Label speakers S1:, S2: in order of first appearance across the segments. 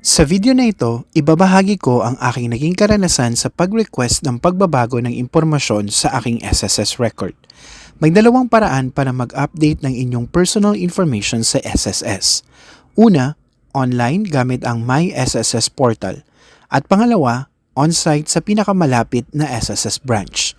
S1: Sa video na ito, ibabahagi ko ang aking naging karanasan sa pag-request ng pagbabago ng impormasyon sa aking SSS record. May dalawang paraan para mag-update ng inyong personal information sa SSS. Una, online gamit ang My SSS portal. At pangalawa, on-site sa pinakamalapit na SSS branch.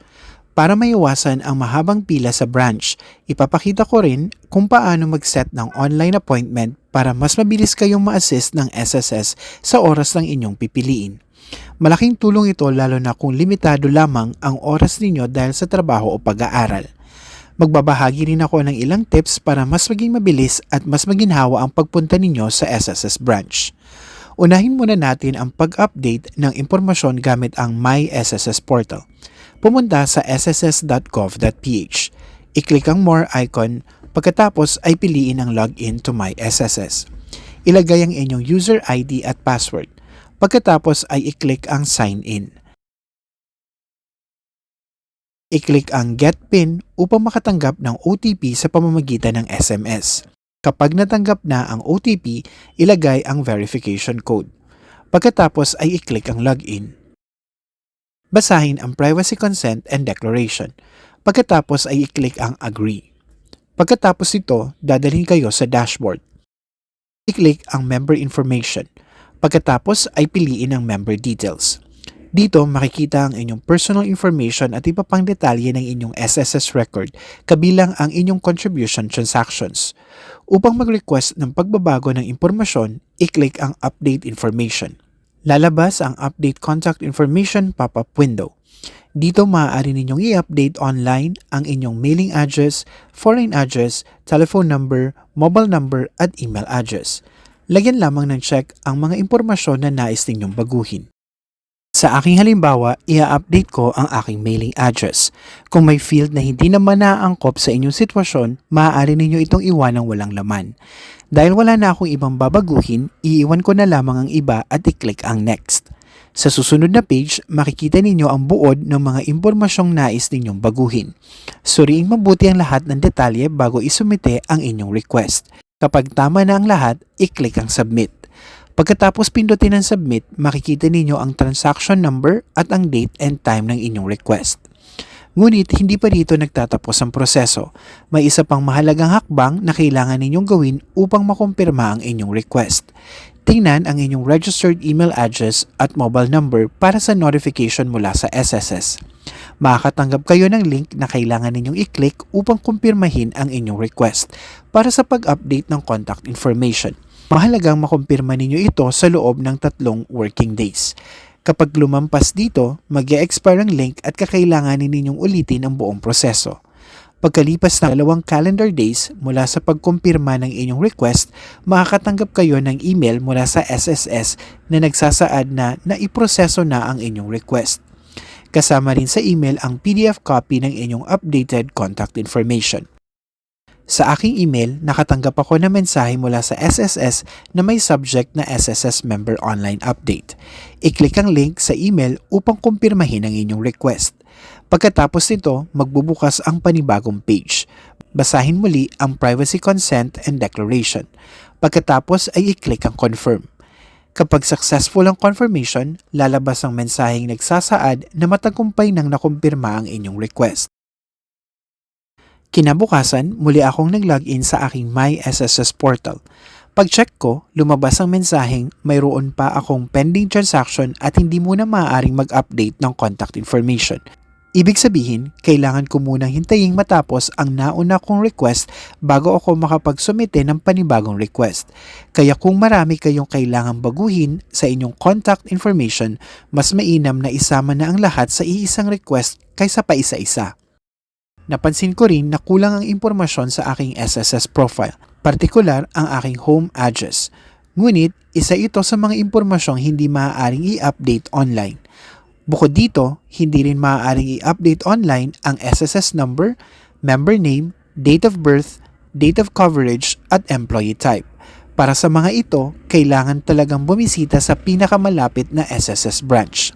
S1: Para maiwasan ang mahabang pila sa branch, ipapakita ko rin kung paano mag-set ng online appointment para mas mabilis kayong ma-assist ng SSS sa oras ng inyong pipiliin. Malaking tulong ito lalo na kung limitado lamang ang oras ninyo dahil sa trabaho o pag-aaral. Magbabahagi rin ako ng ilang tips para mas maging mabilis at mas maginhawa ang pagpunta ninyo sa SSS branch. Unahin muna natin ang pag-update ng impormasyon gamit ang My SSS portal. Pumunta sa sss.gov.ph. I-click ang More icon, pagkatapos ay piliin ang Login to My SSS. Ilagay ang inyong user ID at password. Pagkatapos ay i-click ang Sign In. I-click ang Get PIN upang makatanggap ng OTP sa pamamagitan ng SMS. Kapag natanggap na ang OTP, ilagay ang verification code. Pagkatapos ay i-click ang Login. Basahin ang Privacy Consent and Declaration. Pagkatapos ay i-click ang Agree. Pagkatapos ito, dadalhin kayo sa dashboard. I-click ang Member Information. Pagkatapos ay piliin ang Member Details. Dito makikita ang inyong personal information at iba pang detalye ng inyong SSS record kabilang ang inyong contribution transactions. Upang mag-request ng pagbabago ng impormasyon, i-click ang Update Information. Lalabas ang Update Contact Information pop-up window. Dito maaari ninyong i-update online ang inyong mailing address, foreign address, telephone number, mobile number at email address. Lagyan lamang ng check ang mga impormasyon na nais ninyong baguhin. Sa aking halimbawa, i-update ko ang aking mailing address. Kung may field na hindi naman naaangkop sa inyong sitwasyon, maaari ninyo itong iwan ng walang laman. Dahil wala na akong ibang babaguhin, iiwan ko na lamang ang iba at i-click ang Next. Sa susunod na page, makikita ninyo ang buod ng mga impormasyong nais ninyong baguhin. Suriing mabuti ang lahat ng detalye bago isumite ang inyong request. Kapag tama na ang lahat, i-click ang Submit. Pagkatapos pindutin ang Submit, makikita ninyo ang transaction number at ang date and time ng inyong request. Ngunit hindi pa dito nagtatapos ang proseso. May isa pang mahalagang hakbang na kailangan ninyong gawin upang makumpirma ang inyong request. Tingnan ang inyong registered email address at mobile number para sa notification mula sa SSS. Makakatanggap kayo ng link na kailangan ninyong i-click upang kumpirmahin ang inyong request para sa pag-update ng contact information. Mahalagang makumpirma ninyo ito sa loob ng 3 working days. Kapag lumampas dito, mag-e-expire ang link at kakailanganin ninyong ulitin ang buong proseso. Pagkalipas ng 2 calendar days mula sa pagkumpirma ng inyong request, makakatanggap kayo ng email mula sa SSS na nagsasaad na naiproseso na ang inyong request. Kasama rin sa email ang PDF copy ng inyong updated contact information. Sa aking email, nakatanggap ako ng mensahe mula sa SSS na may subject na SSS Member Online Update. I-click ang link sa email upang kumpirmahin ang inyong request. Pagkatapos nito, magbubukas ang panibagong page. Basahin muli ang Privacy Consent and Declaration. Pagkatapos ay i-click ang Confirm. Kapag successful ang confirmation, lalabas ang mensaheng nagsasaad na matagumpay nang nakumpirma ang inyong request. Kinabukasan, muli akong nag-login sa aking My SSS portal. Pag-check ko, lumabas ang mensaheng mayroon pa akong pending transaction at hindi muna maaaring mag-update ng contact information. Ibig sabihin, kailangan ko munang hintayin matapos ang nauna kong request bago ako makapagsumite ng panibagong request. Kaya kung marami kayong kailangang baguhin sa inyong contact information, mas mainam na isama na ang lahat sa iisang request kaysa pa isa-isa. Napansin ko rin na kulang ang impormasyon sa aking SSS profile, partikular ang aking home address. Ngunit, isa ito sa mga impormasyong hindi maaaring i-update online. Bukod dito, hindi rin maaaring i-update online ang SSS number, member name, date of birth, date of coverage, at employee type. Para sa mga ito, kailangan talagang bumisita sa pinakamalapit na SSS branch.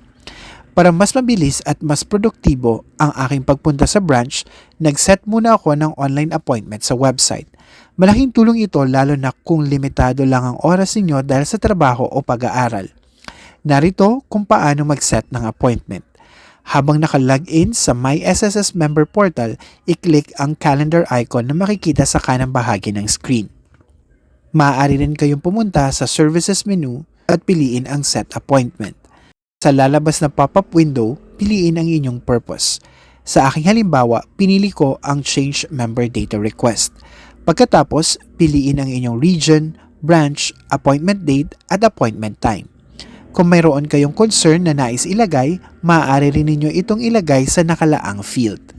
S1: Para mas mabilis at mas produktibo ang aking pagpunta sa branch, nag-set muna ako ng online appointment sa website. Malaking tulong ito lalo na kung limitado lang ang oras ninyo dahil sa trabaho o pag-aaral. Narito kung paano mag-set ng appointment. Habang naka-login sa My SSS Member Portal, i-click ang calendar icon na makikita sa kanang bahagi ng screen. Maaari rin kayong pumunta sa Services menu at piliin ang Set Appointment. Sa lalabas na pop-up window, piliin ang inyong purpose. Sa aking halimbawa, pinili ko ang Change Member Data Request. Pagkatapos, piliin ang inyong region, branch, appointment date at appointment time. Kung mayroon kayong concern na nais ilagay, maaari rin ninyo itong ilagay sa nakalaang field.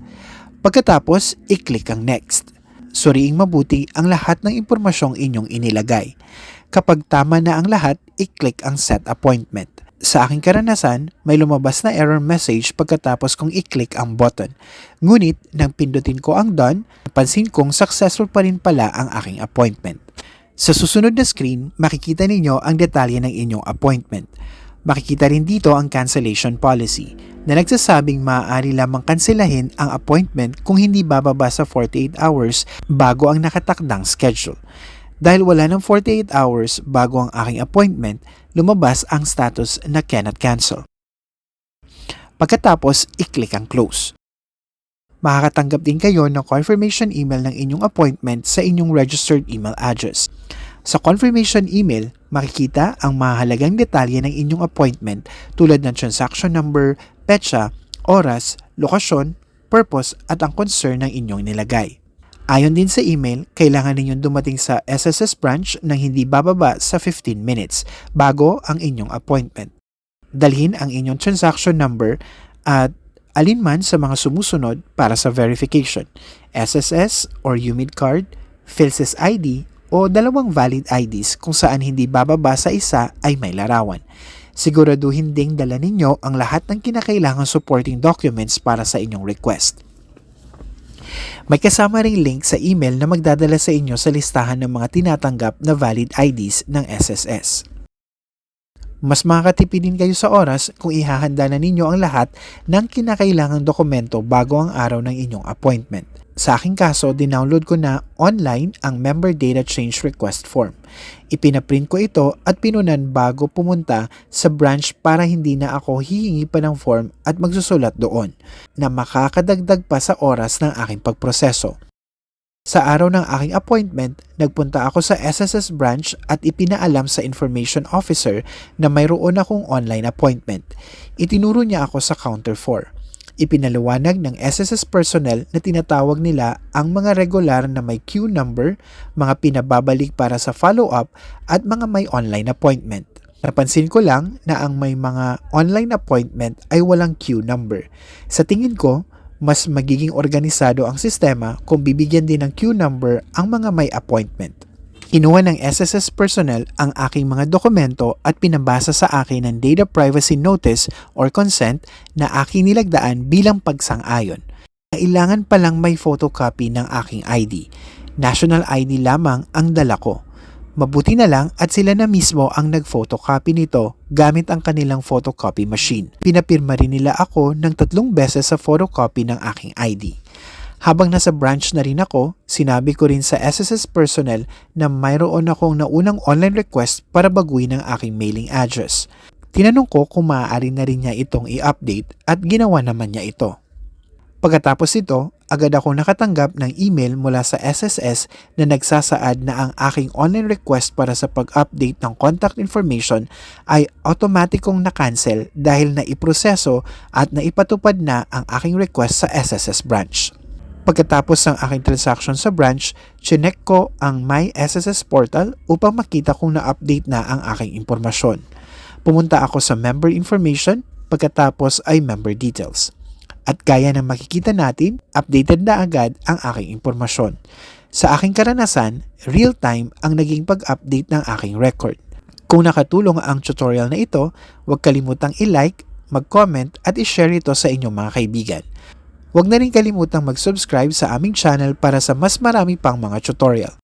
S1: Pagkatapos, i-click ang Next. Suriing mabuti ang lahat ng impormasyong inyong inilagay. Kapag tama na ang lahat, i-click ang Set Appointment. Sa aking karanasan, may lumabas na error message pagkatapos kong i-click ang button. Ngunit, nang pindutin ko ang Done, napansin kong successful pa rin pala ang aking appointment. Sa susunod na screen, makikita ninyo ang detalye ng inyong appointment. Makikita rin dito ang cancellation policy na nagsasabing maaari lamang kanselahin ang appointment kung hindi bababa sa 48 hours bago ang nakatakdang schedule. Dahil wala ng 48 hours bago ang aking appointment, lumabas ang status na cannot cancel. Pagkatapos, i-click ang Close. Makakatanggap din kayo ng confirmation email ng inyong appointment sa inyong registered email address. Sa confirmation email, makikita ang mahalagang detalye ng inyong appointment tulad ng transaction number, petsa, oras, lokasyon, purpose at ang concern ng inyong nilagay. Ayon din sa email, kailangan ninyong dumating sa SSS branch nang hindi bababa sa 15 minutes bago ang inyong appointment. Dalhin ang inyong transaction number at alinman sa mga sumusunod para sa verification, SSS or UMID card, PhilSys ID o dalawang valid IDs kung saan hindi bababa sa isa ay may larawan. Siguraduhin ding dala ninyo ang lahat ng kinakailangang supporting documents para sa inyong request. May kasama ring link sa email na magdadala sa inyo sa listahan ng mga tinatanggap na valid IDs ng SSS. Mas makakatipid din kayo sa oras kung ihahanda na ninyo ang lahat ng kinakailangang dokumento bago ang araw ng inyong appointment. Sa aking kaso, dinownload ko na online ang Member Data Change Request Form. Ipinaprint ko ito at pinunan bago pumunta sa branch para hindi na ako hihingi pa ng form at magsusulat doon na makakadagdag pa sa oras ng aking pagproseso. Sa araw ng aking appointment, nagpunta ako sa SSS branch at ipinaalam sa information officer na mayroon akong online appointment. Itinuro niya ako sa counter 4. Ipinaliwanag ng SSS personnel na tinatawag nila ang mga regular na may queue number, mga pinababalik para sa follow-up at mga may online appointment. Napansin ko lang na ang may mga online appointment ay walang queue number. Sa tingin ko, mas magiging organisado ang sistema kung bibigyan din ng queue number ang mga may appointment. Kinuha ng SSS personnel ang aking mga dokumento at pinabasa sa akin ng Data Privacy Notice or Consent na aking nilagdaan bilang pagsang-ayon. Kailangan palang may photocopy ng aking ID. National ID lamang ang dala ko. Mabuti na lang at sila na mismo ang nag-photocopy nito gamit ang kanilang photocopy machine. Pinapirma rin nila ako ng 3 beses sa photocopy ng aking ID. Habang nasa branch na rin ako, sinabi ko rin sa SSS personnel na mayroon akong naunang online request para baguhin ang aking mailing address. Tinanong ko kung maaari na rin niya itong i-update at ginawa naman niya ito. Pagkatapos ito, agad ako nakatanggap ng email mula sa SSS na nagsasaad na ang aking online request para sa pag-update ng contact information ay automatikong na-cancel dahil naiproseso at naipatupad na ang aking request sa SSS branch. Pagkatapos ng aking transaction sa branch, chinek ko ang My SSS portal upang makita kung na-update na ang aking impormasyon. Pumunta ako sa member information, pagkatapos ay member details. At gaya ng makikita natin, updated na agad ang aking impormasyon. Sa aking karanasan, real-time ang naging pag-update ng aking record. Kung nakatulong ang tutorial na ito, huwag kalimutang i-like, mag-comment at i-share ito sa inyong mga kaibigan. Huwag na rin kalimutang mag-subscribe sa aming channel para sa mas marami pang mga tutorial.